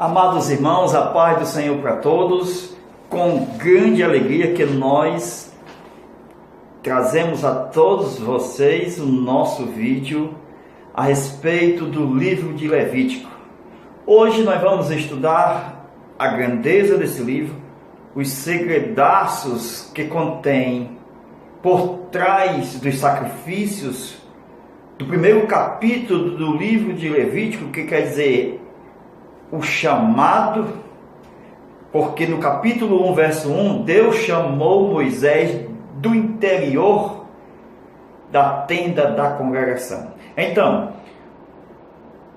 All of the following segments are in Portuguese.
Amados irmãos, a paz do Senhor para todos. Com grande alegria que nós trazemos a todos vocês o nosso vídeo a respeito do livro de Levítico. Hoje nós vamos estudar a grandeza desse livro, os segredaços que contém por trás dos sacrifícios do primeiro capítulo do livro de Levítico, que quer dizer o chamado, porque no capítulo 1, verso 1, Deus chamou Moisés do interior da tenda da congregação. Então,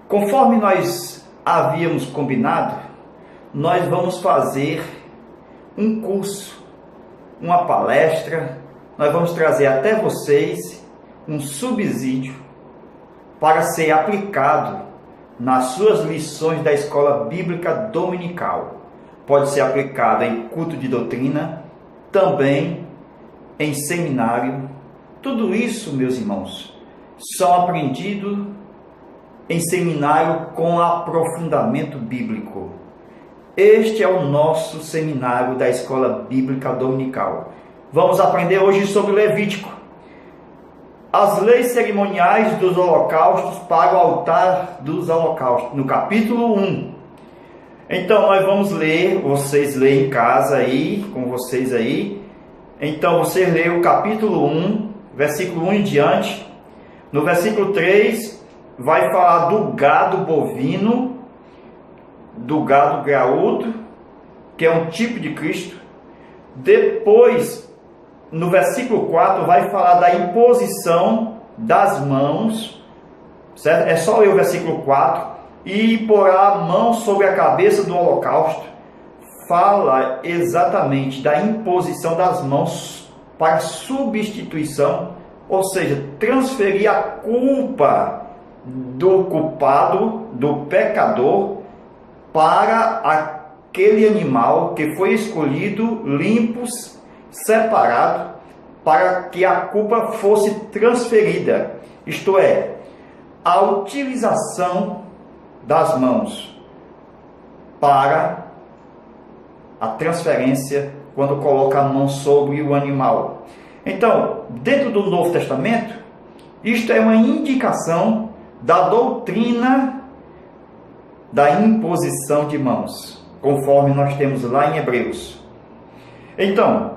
conforme nós havíamos combinado, nós vamos fazer um curso, uma palestra, nós vamos trazer até vocês um subsídio para ser aplicado nas suas lições da escola bíblica dominical. Pode ser aplicada em culto de doutrina, também em seminário. Tudo isso, meus irmãos, são aprendido em seminário com aprofundamento bíblico. Este é o nosso seminário da escola bíblica dominical. Vamos aprender hoje sobre Levítico. As leis cerimoniais dos holocaustos para o altar dos holocaustos, no capítulo 1. Então nós vamos ler, vocês leem em casa aí, com vocês aí. Então você lê o capítulo 1, versículo 1 em diante. No versículo 3 vai falar do gado bovino, do gado graúdo, que é um tipo de Cristo. Depois, no versículo 4, vai falar da imposição das mãos, certo? É só ler o versículo 4. E porá a mão sobre a cabeça do holocausto. Fala exatamente da imposição das mãos para substituição, ou seja, transferir a culpa do culpado, do pecador, para aquele animal que foi escolhido, limpos, separado, para que a culpa fosse transferida, isto é, a utilização das mãos para a transferência quando coloca a mão sobre o animal. Então, dentro do Novo Testamento, isto é uma indicação da doutrina da imposição de mãos, conforme nós temos lá em Hebreus. Então,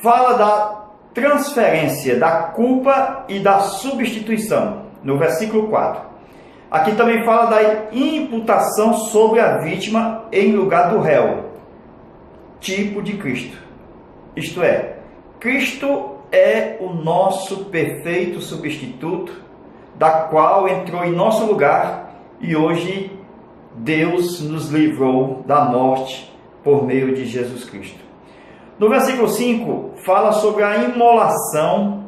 fala da transferência da culpa e da substituição, no versículo 4. Aqui também fala da imputação sobre a vítima em lugar do réu, tipo de Cristo. Isto é, Cristo é o nosso perfeito substituto, da qual entrou em nosso lugar e hoje Deus nos livrou da morte por meio de Jesus Cristo. No versículo 5, fala sobre a imolação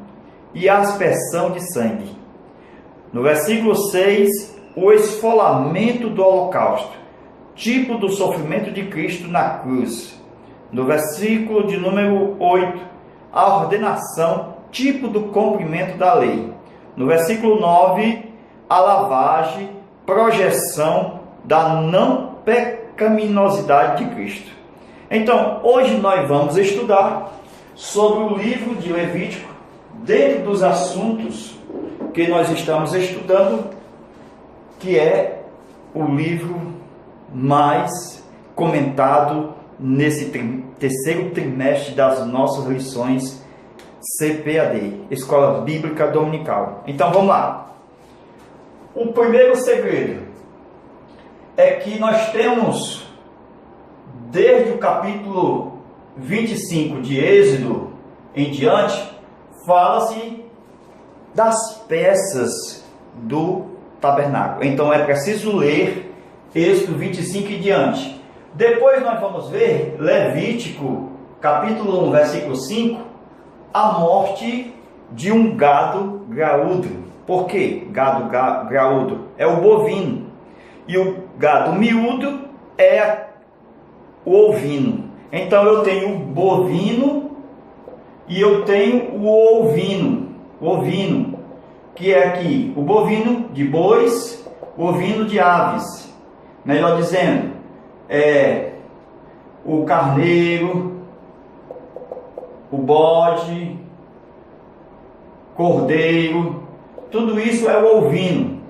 e a aspersão de sangue. No versículo 6, o esfolamento do holocausto, tipo do sofrimento de Cristo na cruz. No versículo de número 8, a ordenação, tipo do cumprimento da lei. No versículo 9, a lavagem, projeção da não pecaminosidade de Cristo. Então, hoje nós vamos estudar sobre o livro de Levítico, dentro dos assuntos que nós estamos estudando, que é o livro mais comentado nesse terceiro trimestre das nossas lições CPAD, Escola Bíblica Dominical. Então, vamos lá. O primeiro segredo é que nós temos, desde o capítulo 25 de Êxodo em diante, fala-se das peças do tabernáculo. Então é preciso ler Êxodo 25 em diante. Depois nós vamos ver Levítico, capítulo 1, versículo 5, a morte de um gado graúdo. Por quê? Gado graúdo é o bovino. E o gado miúdo é o ovino. Então eu tenho o bovino e eu tenho o ovino, que é aqui o bovino de bois, o ovino de aves. melhor dizendo, o carneiro, o bode, cordeiro, tudo isso é o ovino.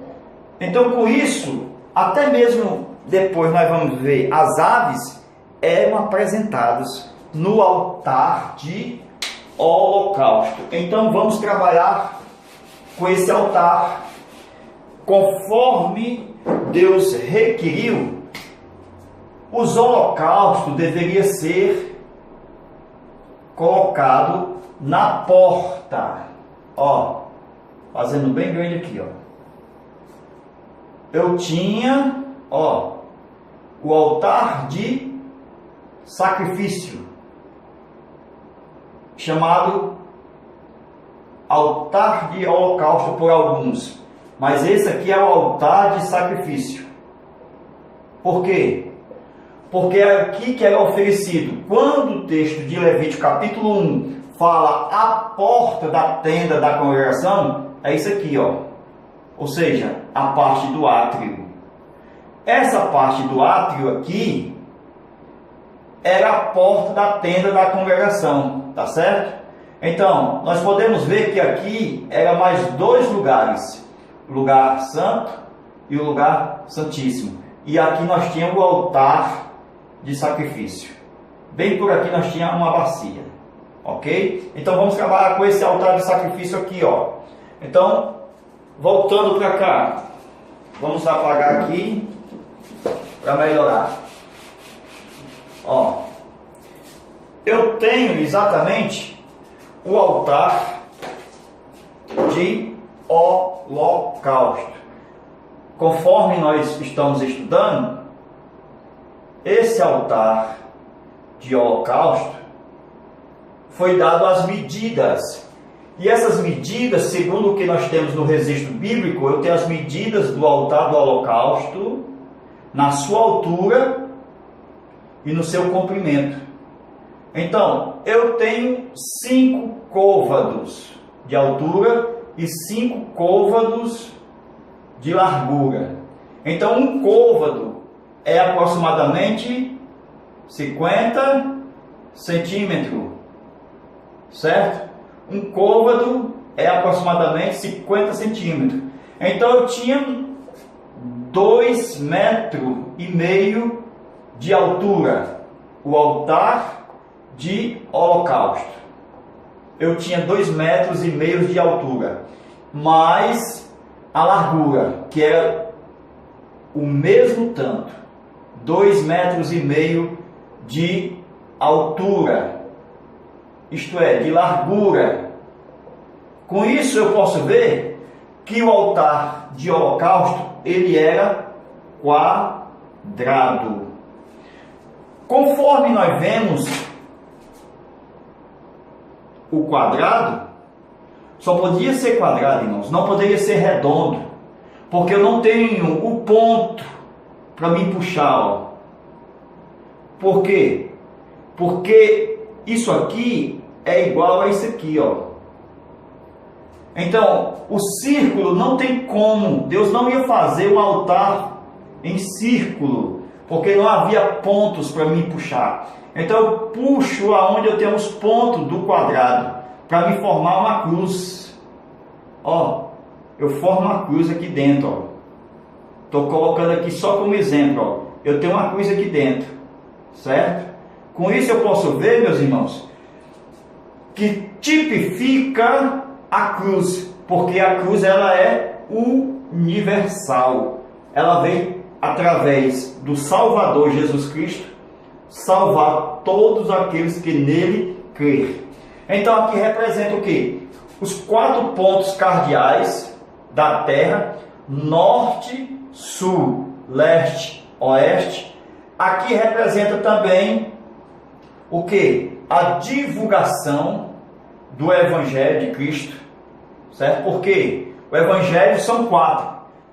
Então, com isso, até mesmo depois nós vamos ver, as aves eram apresentadas no altar de holocausto. Então, vamos trabalhar com esse altar conforme Deus requeriu. Os holocaustos deveriam ser colocados na porta, ó, fazendo bem grande aqui, ó. Eu tinha, ó, o altar de sacrifício, chamado altar de holocausto por alguns, mas esse aqui é o altar de sacrifício. Por quê? Porque é aqui que era oferecido. Quando o texto de Levítico capítulo 1 fala a porta da tenda da congregação, é isso aqui, ó. Ou seja, a parte do átrio. Essa parte do átrio aqui era a porta da tenda da congregação, tá certo? Então, nós podemos ver que aqui era mais dois lugares, o lugar santo e o lugar santíssimo. E aqui nós tínhamos o altar de sacrifício. Bem por aqui nós tínhamos uma bacia, ok? Então vamos trabalhar com esse altar de sacrifício aqui, ó. Então, voltando para cá, vamos apagar aqui para melhorar. Ó, eu tenho exatamente o altar de holocausto. Conforme nós estamos estudando, esse altar de holocausto foi dado as medidas. E essas medidas, segundo o que nós temos no registro bíblico, eu tenho as medidas do altar do holocausto na sua altura e no seu comprimento. Então, eu tenho 5 côvados de altura e 5 côvados de largura. Então, um côvado é aproximadamente 50 centímetros, certo? Um côvado é aproximadamente 50 centímetros. Então, eu tinha 2,5 metros de altura, o altar de holocausto. Eu tinha 2,5 metros de altura, mais a largura, que era o mesmo tanto, 2,5 metros de altura, isto é, de largura. Com isso eu posso ver que o altar de holocausto, ele era quadrado. Conforme nós vemos o quadrado, só podia ser quadrado, irmãos, não poderia ser redondo, porque eu não tenho o ponto para me puxar, ó. Por quê? Porque isso aqui é igual a isso aqui, ó. Então, o círculo não tem como, Deus não ia fazer um altar em círculo, porque não havia pontos para me puxar. Então eu puxo aonde eu tenho os pontos do quadrado, para me formar uma cruz. Ó, eu formo uma cruz aqui dentro, ó. Estou colocando aqui só como exemplo, ó. Eu tenho uma cruz aqui dentro, certo? Com isso eu posso ver, meus irmãos, que tipifica a cruz, porque a cruz ela é universal. Ela vem através do Salvador Jesus Cristo salvar todos aqueles que nele crerem. Então aqui representa o quê? Os 4 pontos cardeais da terra: norte, sul, leste, oeste. Aqui representa também o quê? A divulgação do Evangelho de Cristo, certo? Porque o Evangelho são 4: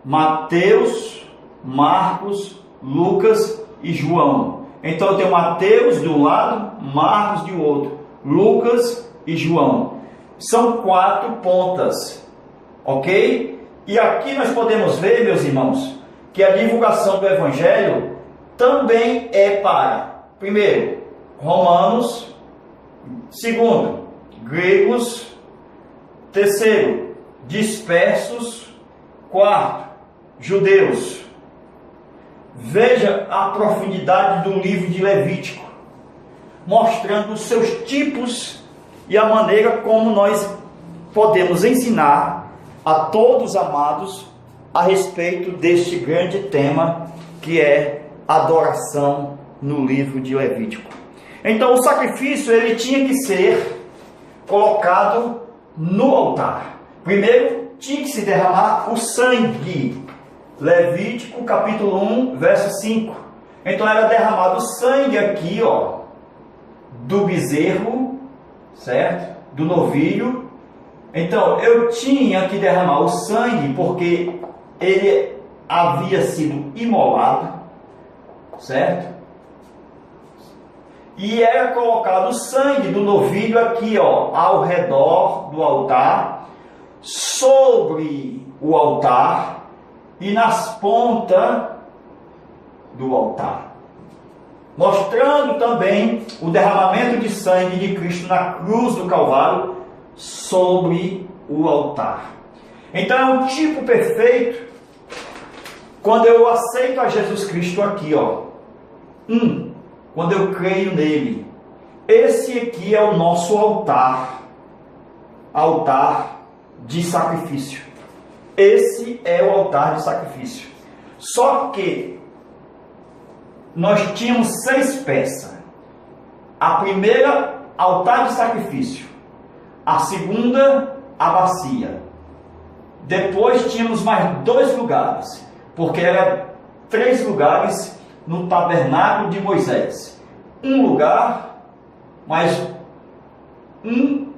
Mateus, Marcos, Lucas e João. Então eu tenho Mateus de um lado, Marcos de outro, Lucas e João. São 4 pontas, ok? E aqui nós podemos ver, meus irmãos, que a divulgação do Evangelho também é para, primeiro, romanos, segundo, gregos, terceiro, dispersos, quarto, judeus. Veja a profundidade do livro de Levítico, mostrando os seus tipos e a maneira como nós podemos ensinar a todos amados a respeito deste grande tema que é adoração no livro de Levítico. Então o sacrifício ele tinha que ser colocado no altar. Primeiro tinha que se derramar o sangue. Levítico capítulo 1, verso 5. Então era derramado sangue aqui, ó, do bezerro, certo? Do novilho. Então eu tinha que derramar o sangue porque ele havia sido imolado, certo? E era colocado o sangue do novilho aqui, ó, ao redor do altar, sobre o altar e nas pontas do altar, mostrando também o derramamento de sangue de Cristo na cruz do Calvário sobre o altar. Então é um tipo perfeito quando eu aceito a Jesus Cristo aqui, ó. Quando eu creio nele. Esse aqui é o nosso altar. Altar de sacrifício. Esse é o altar de sacrifício. Só que nós tínhamos 6 peças. A primeira, altar de sacrifício. A segunda, a bacia. Depois tínhamos mais 2 lugares, porque eram 3 lugares no tabernáculo de Moisés. Um lugar, mais 1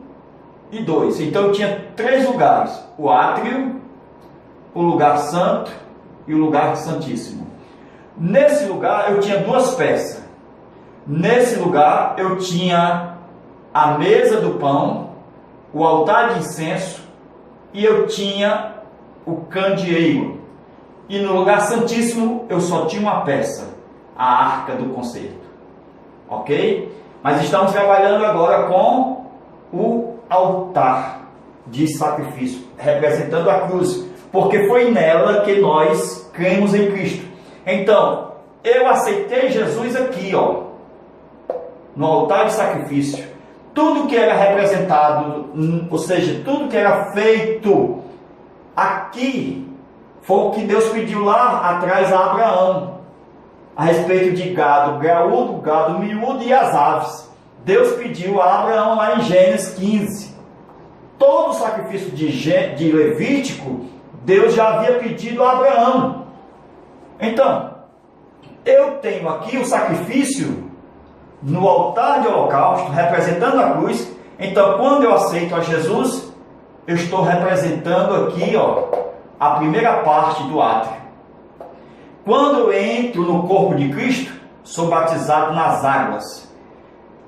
e 2. Então tinha 3 lugares: o átrio, o lugar santo e o lugar santíssimo. Nesse lugar eu tinha 2 peças. Nesse lugar eu tinha a mesa do pão, o altar de incenso, e eu tinha o candeeiro. E no lugar santíssimo eu só tinha uma peça, a arca do concerto. Ok? Mas estamos trabalhando agora com o altar de sacrifício, representando a cruz, porque foi nela que nós cremos em Cristo. Então, eu aceitei Jesus aqui, ó, no altar de sacrifício. Tudo que era representado, ou seja, tudo que era feito aqui, foi o que Deus pediu lá atrás a Abraão, a respeito de gado graúdo, gado miúdo e as aves. Deus pediu a Abraão lá em Gênesis 15. Todo o sacrifício de Levítico, Deus já havia pedido a Abraão. Então, eu tenho aqui o sacrifício no altar de holocausto, representando a cruz. Então, quando eu aceito a Jesus, eu estou representando aqui, ó, a primeira parte do átrio. Quando eu entro no corpo de Cristo, sou batizado nas águas.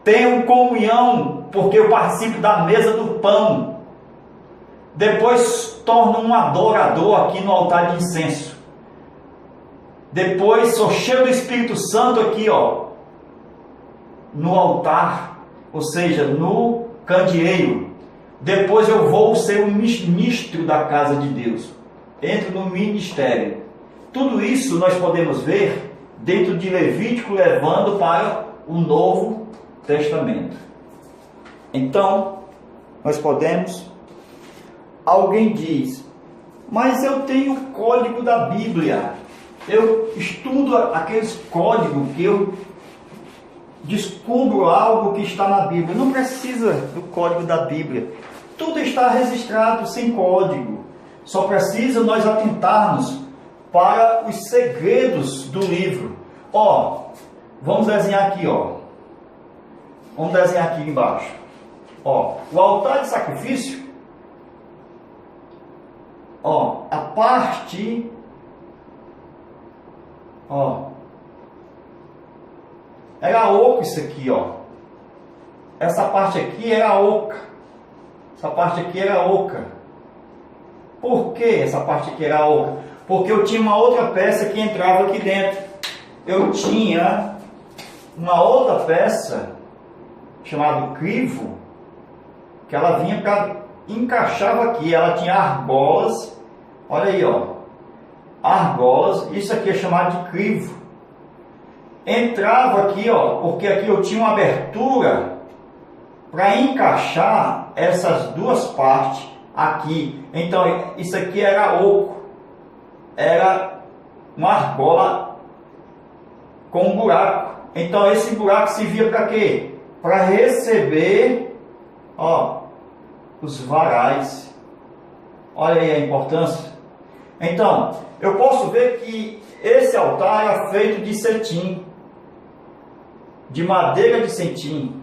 Tenho comunhão, porque eu participo da mesa do pão. Depois torno um adorador aqui no altar de incenso. Depois sou cheio do Espírito Santo aqui, ó, no altar, ou seja, no candeeiro. Depois eu vou ser o ministro da casa de Deus. Entro no ministério. Tudo isso nós podemos ver dentro de Levítico, levando para o Novo Testamento. Então, nós podemos... Alguém diz, mas eu tenho o código da Bíblia. Eu estudo aqueles códigos que eu descubro algo que está na Bíblia. Não precisa do código da Bíblia. Tudo está registrado sem código. Só precisa nós atentarmos para os segredos do livro. Ó, vamos desenhar aqui, ó. Vamos desenhar aqui embaixo. Ó, o altar de sacrifício. Ó, a parte... Ó, era oco isso aqui, ó. Essa parte aqui era oca. Essa parte aqui era oca. Por que essa parte aqui era oca? porque eu tinha uma outra peça que entrava aqui dentro. Eu tinha uma outra peça chamada crivo, que ela vinha para encaixava aqui. Ela tinha argolas, olha aí, ó, argolas. Isso aqui é chamado de crivo. Entrava aqui, ó, porque aqui eu tinha uma abertura para encaixar essas duas partes aqui. Então isso aqui era oco, era uma argola com um buraco. Então esse buraco servia para quê? Para receber, ó, os varais. Olha aí a importância. Então eu posso ver que esse altar era feito de cetim, de madeira de cetim.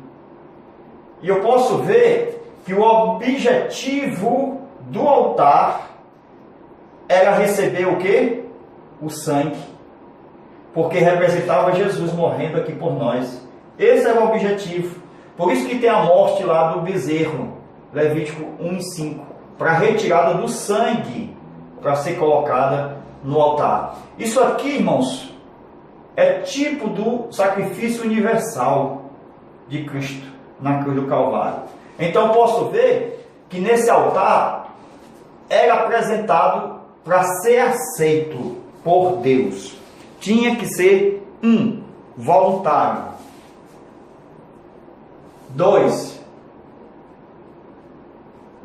E eu posso ver que o objetivo do altar era receber o quê? O sangue. Porque representava Jesus morrendo aqui por nós. Esse era o objetivo. Por isso que tem a morte lá do bezerro, Levítico 1:5, para a retirada do sangue, para ser colocada no altar. Isso aqui, irmãos, é tipo do sacrifício universal de Cristo na cruz do Calvário. Então posso ver que nesse altar era apresentado para ser aceito por Deus. Tinha que ser voluntário. 2,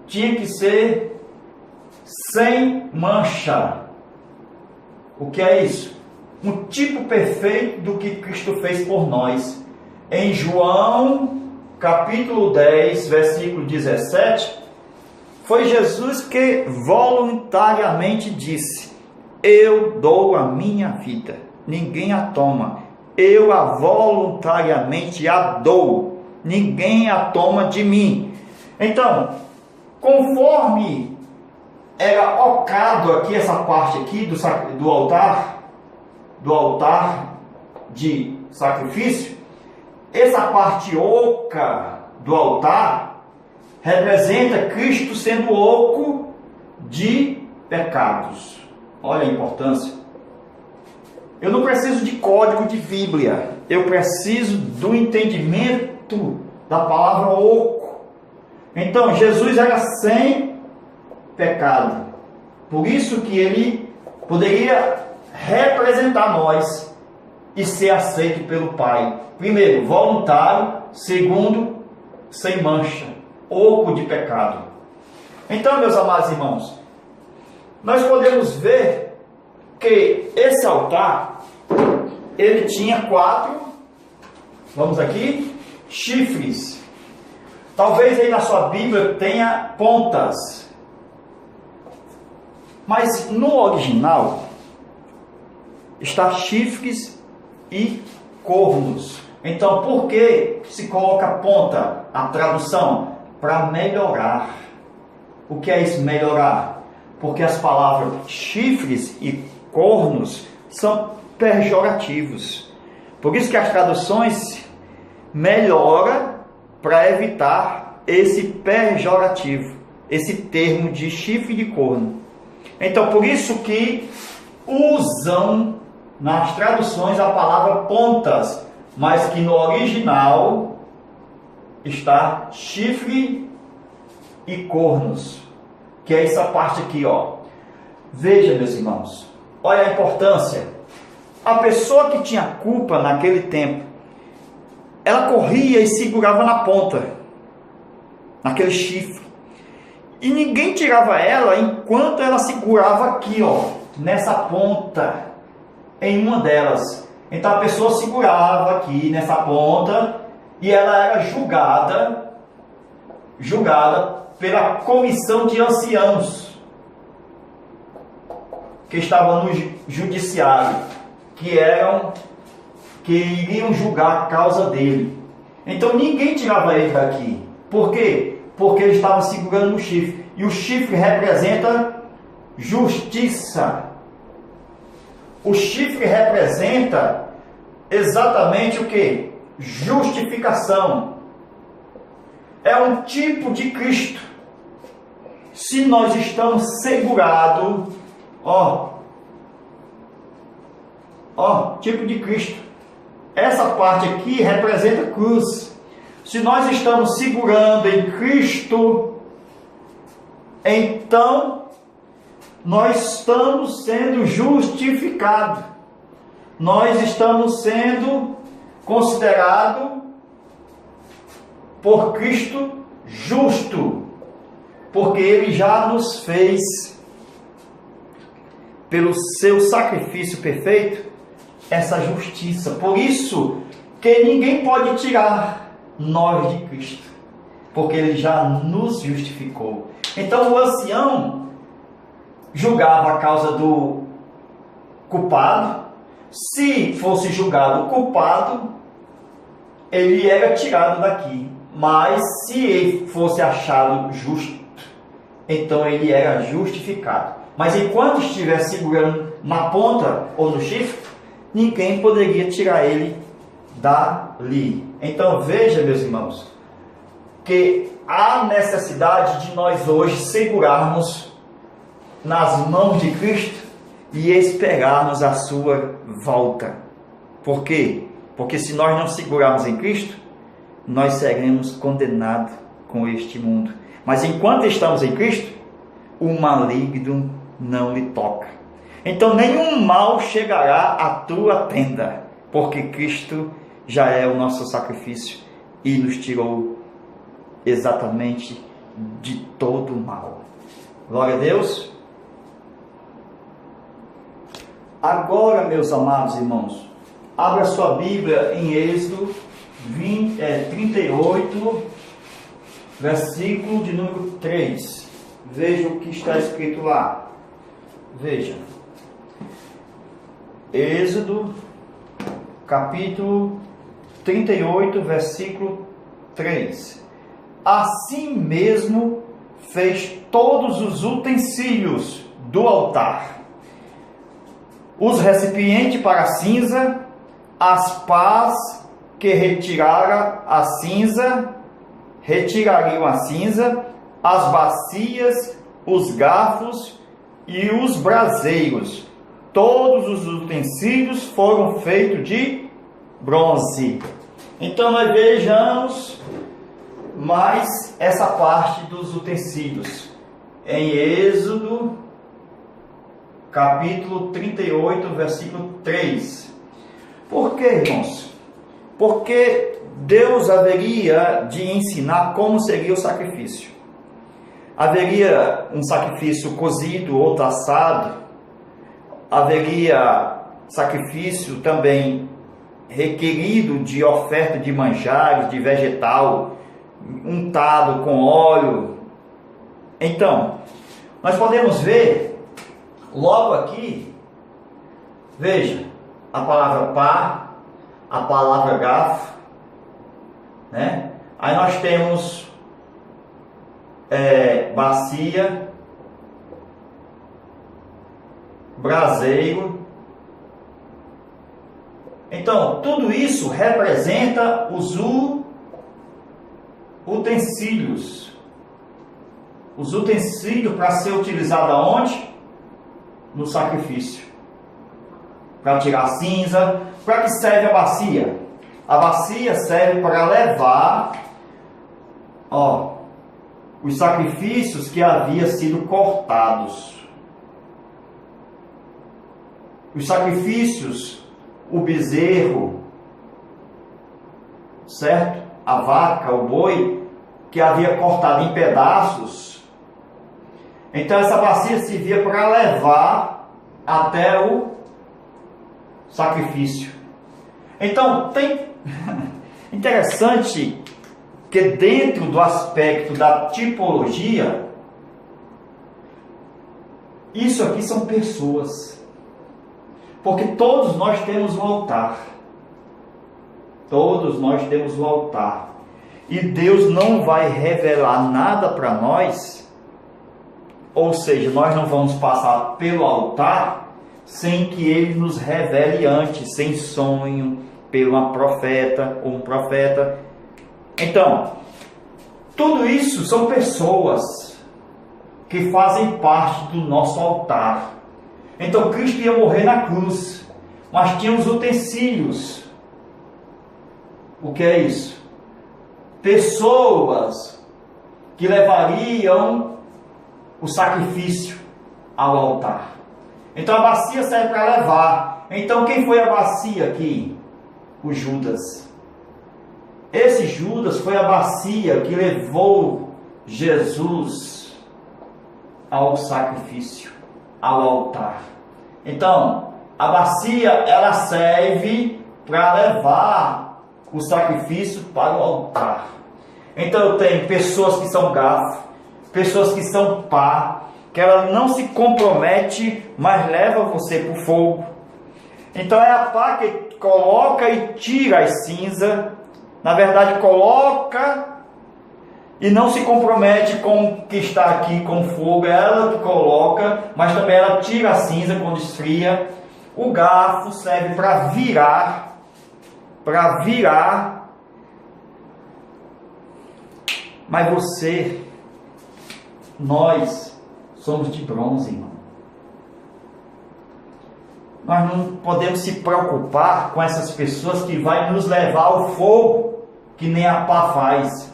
tinha que ser sem mancha. O que é isso? Um tipo perfeito do que Cristo fez por nós. Em João capítulo 10, versículo 17, foi Jesus que voluntariamente disse: eu dou a minha vida, ninguém a toma, eu a voluntariamente a dou, ninguém a toma de mim. Então, conforme era ocado aqui, essa parte aqui do altar de sacrifício, essa parte oca do altar representa Cristo sendo oco de pecados. Olha a importância. Eu não preciso de código de Bíblia, eu preciso do entendimento da palavra oco. Então Jesus era sem pecado, por isso que ele poderia representar nós e ser aceito pelo Pai. Primeiro, voluntário. Segundo, sem mancha, oco de pecado. Então, meus amados irmãos, nós podemos ver que esse altar, ele tinha 4, vamos aqui, chifres. Talvez aí na sua Bíblia tenha pontas, mas no original está chifres e cornos. Então, por que se coloca ponta? A tradução, para melhorar. O que é isso, melhorar? Porque as palavras chifres e cornos são pejorativos. Por isso que as traduções melhora para evitar esse pejorativo, esse termo de chifre e de corno. Então, por isso que usam nas traduções a palavra pontas, mas que no original está chifre e cornos, que é essa parte aqui, ó. Veja, meus irmãos, olha a importância. A pessoa que tinha culpa naquele tempo, ela corria e segurava na ponta, naquele chifre, e ninguém tirava ela enquanto ela segurava aqui, ó, nessa ponta, em uma delas. Então a pessoa segurava aqui nessa ponta e ela era julgada pela comissão de anciãos que estavam no judiciário, que iriam julgar a causa dele. Então ninguém tirava ele daqui. Por quê? Porque ele estava segurando o chifre. E o chifre representa justiça. O chifre representa exatamente o que? Justificação. É um tipo de Cristo. Se nós estamos segurados, ó, Ó, tipo de Cristo. Essa parte aqui representa a cruz. Se nós estamos segurando em Cristo, então nós estamos sendo justificados. Nós estamos sendo considerados por Cristo justo, porque Ele já nos fez, pelo seu sacrifício perfeito, essa justiça. Por isso que ninguém pode tirar nós de Cristo, porque Ele já nos justificou. Então o ancião julgava a causa do culpado. Se fosse julgado o culpado, ele era tirado daqui. Mas se ele fosse achado justo, então ele era justificado. Mas enquanto estivesse segurando na ponta ou no chifre, ninguém poderia tirar ele dali. Então veja, meus irmãos, que há necessidade de nós hoje segurarmos nas mãos de Cristo e esperarmos a sua volta. Por quê? Porque se nós não segurarmos em Cristo, nós seremos condenados com este mundo. Mas enquanto estamos em Cristo, o maligno não lhe toca. Então nenhum mal chegará à tua tenda, porque Cristo já é o nosso sacrifício e nos tirou exatamente de todo o mal. Glória a Deus. Agora, meus amados irmãos, abra sua Bíblia em Êxodo 38, versículo de número 3. Veja o que está escrito lá. Veja. Êxodo, capítulo 38, versículo 3. Assim mesmo fez todos os utensílios do altar, os recipientes para a cinza, as pás que retirariam a cinza, as bacias, os garfos e os braseiros. Todos os utensílios foram feitos de bronze. Então nós vejamos mais essa parte dos utensílios em Êxodo capítulo 38, versículo 3. Por que, irmãos? Porque Deus haveria de ensinar como seria o sacrifício. Haveria um sacrifício cozido, outro assado. Haveria sacrifício também requerido de oferta de manjares, de vegetal, untado com óleo. Então, nós podemos ver logo aqui, veja, a palavra pá, a palavra garfo, né? Aí nós temos bacia, braseiro. Então, tudo isso representa os utensílios. Os utensílios para ser utilizado aonde? No sacrifício. Para tirar a cinza. Para que serve a bacia? A bacia serve para levar os sacrifícios que haviam sido cortados. Os sacrifícios, o bezerro, certo? A vaca, o boi, que havia cortado em pedaços. Então essa bacia servia para levar até o sacrifício. Então tem interessante que dentro do aspecto da tipologia, isso aqui são pessoas. Porque todos nós temos um altar. Todos nós temos um altar. E Deus não vai revelar nada para nós, ou seja, nós não vamos passar pelo altar sem que Ele nos revele antes, sem sonho, pelo profeta ou um profeta. Então, tudo isso são pessoas que fazem parte do nosso altar. Então Cristo ia morrer na cruz, mas tinha os utensílios. O que é isso? Pessoas que levariam o sacrifício ao altar. Então a bacia serve para levar. Então quem foi a bacia aqui? O Judas. Esse Judas foi a bacia que levou Jesus ao sacrifício, ao altar. Então, a bacia, ela serve para levar o sacrifício para o altar. Então eu tenho pessoas que são garfo, pessoas que são pá, que ela não se compromete, mas leva você para o fogo. Então é a pá que coloca e tira as cinzas. Na verdade, coloca e não se compromete com o que está aqui com fogo. É ela que coloca, mas também ela tira a cinza quando esfria. O garfo serve para virar. Mas nós somos de bronze, irmão. Nós não podemos se preocupar com essas pessoas que vai nos levar ao fogo, que nem a pá faz,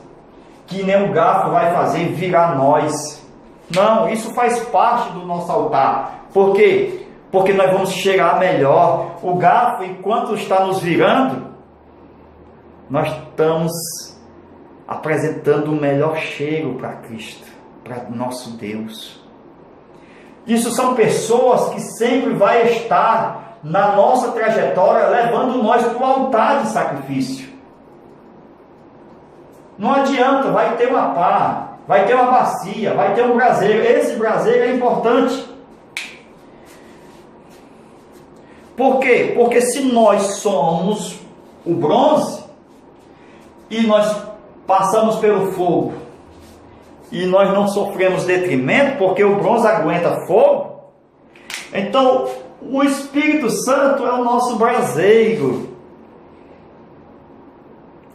que nem o garfo vai fazer virar nós. Não, isso faz parte do nosso altar. Por quê? Porque nós vamos cheirar melhor. O garfo, enquanto está nos virando, nós estamos apresentando o melhor cheiro para Cristo, para nosso Deus. Isso são pessoas que sempre vai estar na nossa trajetória, levando nós para o altar de sacrifício. Não adianta, vai ter uma pá, vai ter uma bacia, vai ter um braseiro. Esse braseiro é importante. Por quê? Porque se nós somos o bronze e nós passamos pelo fogo e nós não sofremos detrimento, porque o bronze aguenta fogo, então o Espírito Santo é o nosso braseiro.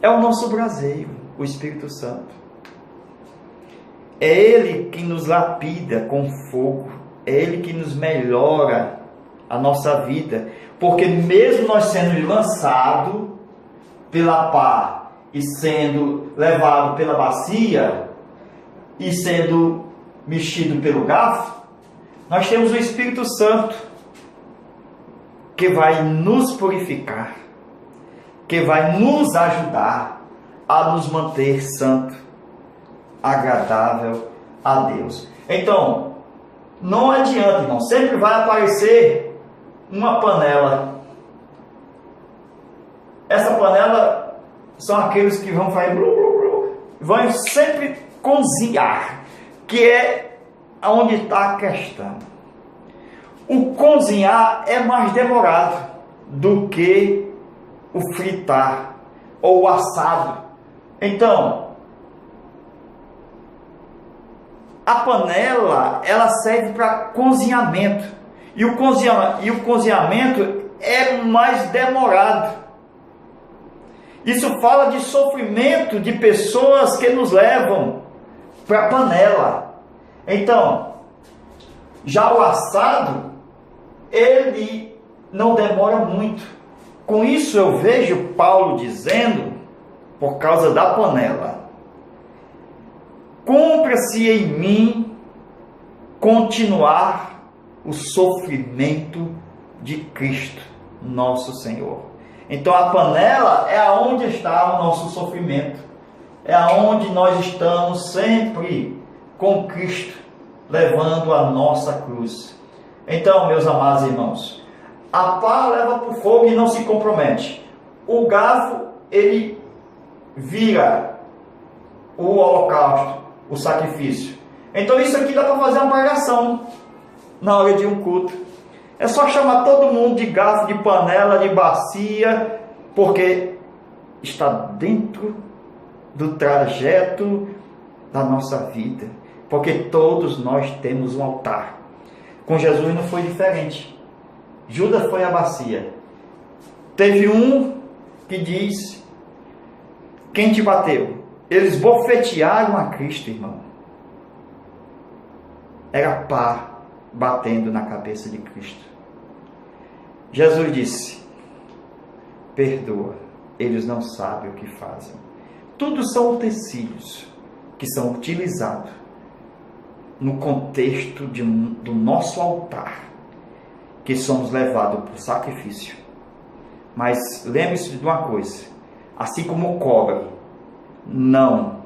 É o nosso braseiro, o Espírito Santo. É Ele que nos lapida com fogo, é Ele que nos melhora a nossa vida, porque mesmo nós sendo lançados pela pá e sendo levado pela bacia e sendo mexido pelo garfo, nós temos o Espírito Santo que vai nos purificar, que vai nos ajudar a nos manter santo, agradável a Deus. Então, não adianta, irmão, sempre vai aparecer uma panela. Essa panela são aqueles que vão fazer vão sempre cozinhar, que é onde está a questão. O cozinhar é mais demorado do que o fritar ou o assado. Então, a panela, ela serve para cozinhamento. E o cozinhamento é mais demorado. Isso fala de sofrimento de pessoas que nos levam para a panela. Então, já o assado, ele não demora muito. Com isso eu vejo Paulo dizendo, por causa da panela: cumpra-se em mim continuar o sofrimento de Cristo, nosso Senhor. Então a panela é aonde está o nosso sofrimento, é aonde nós estamos sempre com Cristo, levando a nossa cruz. Então, meus amados irmãos, a pá leva para o fogo e não se compromete. O garfo, ele vira o holocausto, o sacrifício. Então isso aqui dá para fazer uma pregação na hora de um culto. É só chamar todo mundo de garfo, de panela, de bacia, porque está dentro do trajeto da nossa vida. Porque todos nós temos um altar. Com Jesus não foi diferente. Judas foi a bacia. Teve um que diz: quem te bateu? Eles bofetearam a Cristo, irmão. Era pá batendo na cabeça de Cristo. Jesus disse: perdoa, eles não sabem o que fazem. Tudo são utensílios que são utilizados no contexto do nosso altar, que somos levados para o sacrifício. Mas lembre-se de uma coisa: assim como o cobre não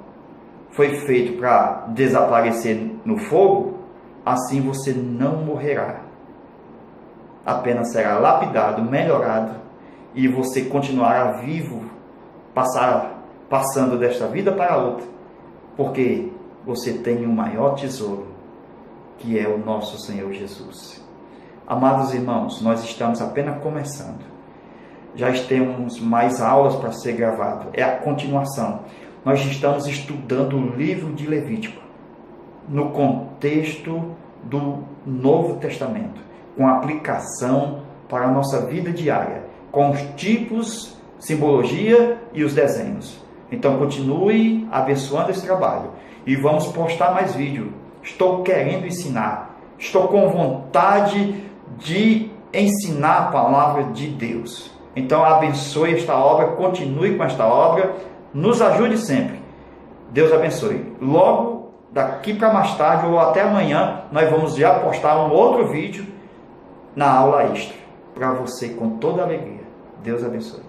foi feito para desaparecer no fogo, assim você não morrerá. Apenas será lapidado, melhorado, e você continuará vivo, passando desta vida para outra, porque você tem um maior tesouro, que é o nosso Senhor Jesus. Amados irmãos, nós estamos apenas começando. Já temos mais aulas para ser gravado. É a continuação. Nós estamos estudando o livro de Levítico no contexto do Novo Testamento, com aplicação para a nossa vida diária, com os tipos, simbologia e os desenhos. Então continue abençoando esse trabalho e vamos postar mais vídeo. Estou querendo ensinar, estou com vontade de ensinar a palavra de Deus. Então abençoe esta obra, continue com esta obra, nos ajude sempre. Deus abençoe. Logo daqui para mais tarde ou até amanhã nós vamos já postar um outro vídeo na aula extra para você com toda alegria. Deus abençoe.